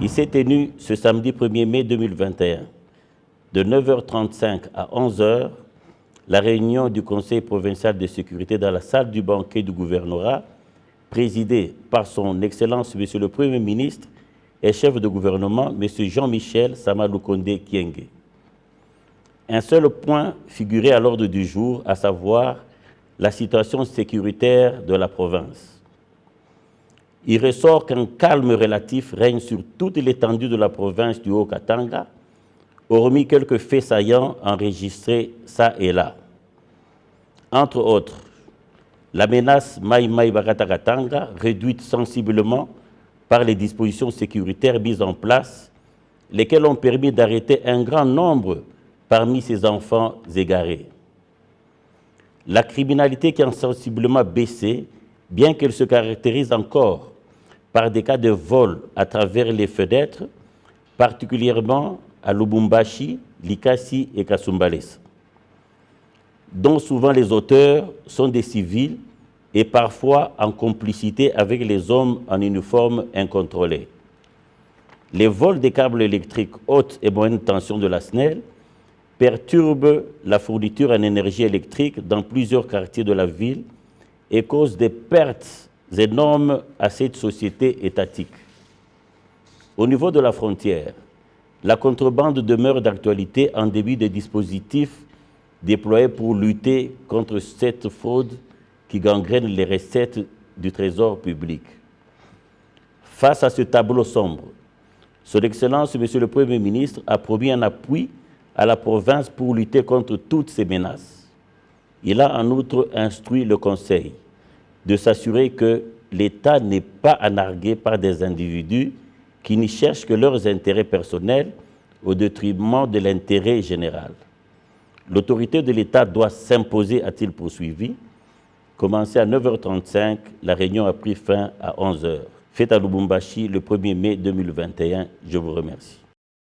Il s'est tenu ce samedi 1er mai 2021, de 9h35 à 11h, la réunion du Conseil provincial de sécurité dans la salle du banquet du gouvernorat, présidée par son Excellence Monsieur le Premier ministre et chef de gouvernement, Monsieur Jean-Michel Sama Lukonde Kyenge. Un seul point figurait à l'ordre du jour, à savoir la situation sécuritaire de la province. Il ressort qu'un calme relatif règne sur toute l'étendue de la province du Haut-Katanga, hormis quelques faits saillants enregistrés ça et là. Entre autres, la menace Mai Mai Bakatakatanga, réduite sensiblement par les dispositions sécuritaires mises en place, lesquelles ont permis d'arrêter un grand nombre parmi ces enfants égarés. La criminalité qui a sensiblement baissé, bien qu'elle se caractérise encore par des cas de vol à travers les fenêtres, particulièrement à Lubumbashi, Likasi et Kasumbalesa, dont souvent les auteurs sont des civils et parfois en complicité avec les hommes en uniforme incontrôlés. Les vols des câbles électriques haute et moyenne tension de la SNEL perturbent la fourniture en énergie électrique dans plusieurs quartiers de la ville et causent des pertes énormes à cette société étatique. Au niveau de la frontière, la contrebande demeure d'actualité en début des dispositifs déployés pour lutter contre cette fraude qui gangrène les recettes du trésor public. Face à ce tableau sombre, Son Excellence, Monsieur le Premier ministre, a promis un appui à la province pour lutter contre toutes ces menaces. Il a en outre instruit le Conseil de s'assurer que l'État n'est pas nargué par des individus qui n'y cherchent que leurs intérêts personnels au détriment de l'intérêt général. L'autorité de l'État doit s'imposer, a-t-il poursuivi. Commencé à 9h35, la réunion a pris fin à 11h. Fête à Lubumbashi le 1er mai 2021. Je vous remercie.